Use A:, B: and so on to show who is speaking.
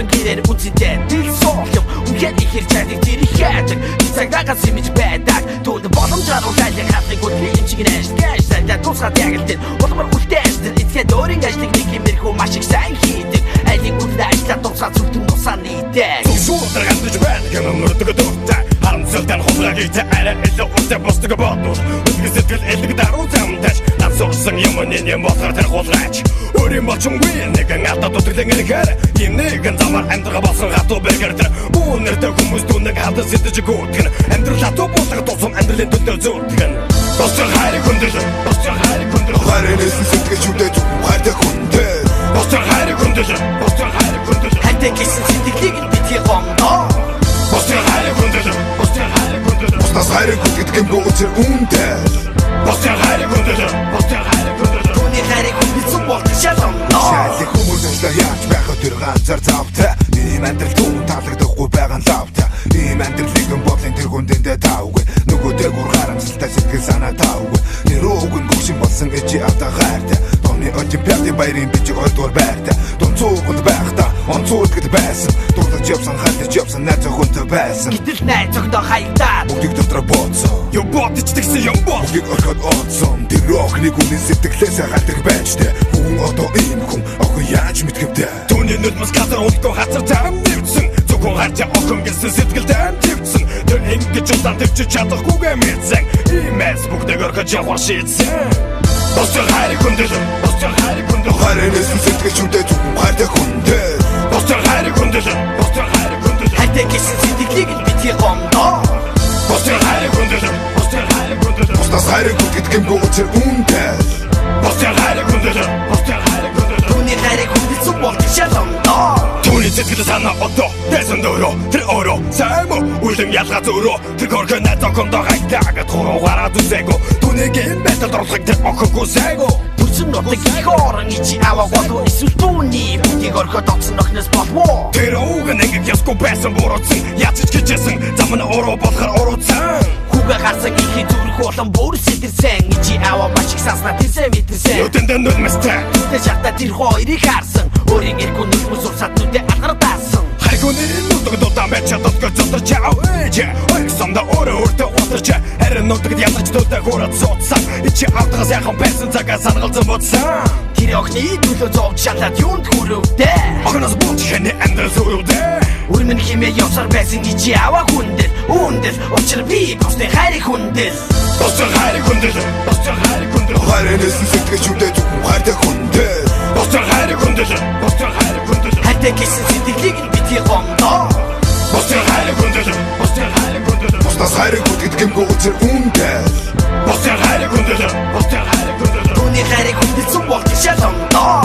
A: Уран гэрээр үнцэнтэй дил суул юм үнхээр ихэр чадыг тэрийг хайдаг цагаагаас имиж байдаг түүнд боломжоор улайлах хатыг үлдээ юм чиг нэшгэж сайдаа тусгаад ягалдэн улмар үлдээждэн эцгээд өөрийн ажлыг нэг юмэрхүү маш их сайн хийдэг айлын үлдээ ажиллаад тусаад зүгтэн тусаа нийтэй
B: Суудар гандаж байдаг юм мөрдөг дуртай харамсалтай хулгайтай арай илүү уртай босдог бодвол үтгэл сэтгэл элэг даруй замдаж насурсан юм нэм болохоор тэр хулгайч өөрийн болчонгүй нэгэн алдаа дутглан ирэхээр юм нэгэн замаар амьдрах болсон хатуу бэгэрдэр үүнэртэй хүмүүс дүнэг хадас идэж гүтгэн амьдрал хатуу болох тусам амьдралын төлөө зүтгэн босдог хайр хүндэл хайрээс сэтгэжүүдээ хайртай хүндэл босдог хайр хүндэл
A: хайртай гэсэн сэтгэлийг нь битгий гомдоо
B: босдог хайр хүндэл
C: Бусдаас хайр хүндэх юм гүцэр үнтэй
B: босдог хайр хүндэл
A: түүний хайрыг хүндэлсэн болдог шалгамноо
C: Шайлах хүмүүсээ яаж байхад тэр ганцаар завтай ийм амьдрал түн таалагдахгүй байгаа нь лавтай ийм амьдралыг бодлын тэр хүндэндээ таавгүй нөгөөдөөр харамсалтай сэтгэл санаа таавгүй нэр өгөн гүшин болсон ээжи авта хайртай тооны очи пяти баярын бичиг ойдвар байртай тонцоогонд байхдаа онцоодгод байсан дурдж явсан хатж явсан найз охинтой байсан
A: гэтэл найз охиндоо хаягдаад
C: бүгдийг дотор бооцсон
B: юм бодож тэгсэн юм бол
C: бүгдийг орхиод оцсон тэр охиныг үнэн сэтгэлээсээ хатдаг байж тэ хүн одоо ийм хүн охин яаж мэдгэвдэ
B: түүний нүдмэс газар унтгүй хацар цаам нэвсэн зөвхөн харчаа охин гэсэн сэтгэлдээ твцсэн тэр ингэж удаан твч чадахгүйгээ мэдсэн иймээс бүгдийг орхиж явах шийдсэн босдог хайр хүндэл
C: хайрээс сэтгэжүүдээ зөвхөн хайртай хүндэл
B: босдог хайр хүндэл
A: хайртай гэсэн сэтгэлийг нь битгий гомдоо
B: босдог хайр хүндэл
C: Бусдаас хайр хүндэх юм гүцэр үнтэй
B: босдог хайр хүндэл
A: түүний хайрыг хүндэлсэн болдог шалгамноо
B: түүний сэтгэл санаа одоо дэсэн дөрөө тэр өөрөө сайн мө үлэн ялгаа зөрөө тэр горгоо найз охиндоо хайтаагаад хуруугаараа зүсээгөө түүнийг энэ байтал орлохыг тэр охингүй сайгөө
A: Бүрсэн нутаг их орон ичи аваа болов эсвэл түүний бүгдийг орхиод оцсон охноос болов
B: тэр ууг нэг ясгүй байсан буруутсан яаж ч гэжсэн зам нь ороо болохоор оруутсан
A: хүүгээ гарсан ихий зүрх болон бүр сэтэрсэн ичи аваа маш их санснаа тэрсээ мэдэрсэн
B: Өдөндөө нүдмэстэй
A: тэр шахта тэр хоёрыг харсан өөрийн эргүү нүдмэс урсаад нүдэ алгардаасан
B: хайгууны нүдэг дутаа мэт чаддгүй зодорч ээж ойсомда өөртөө удирч харин нүдэгд ядаж дутаа хурад суудсан ичи автгаас яхан байсан цагаа сангалзан бодсан
A: тэр охины төлөө зовж шалаад юунд хүрвдэ
B: охноос бууч хэний амьдрал сүрвдэ
A: Үрмэн химээ явсаар байсан ичи аваа хүндэл үндэл учир би босны хайрыг хүндэл
B: босдог хайр хүндэл
C: хайрээс сэтгэжүүдээ зөвхөн хайртай хүндэл
B: босдог хайр хүндэл
A: хайртай гэсэн сэтгэлийг нь битгий гомдоо
B: босдог хайр хүндэл
C: Бусдаас хайр хүндэх юм гүцэр үнтэй
B: босдог хайр хүндэл
A: түүний хайрыг хүндэлсэн болдог шалгамноо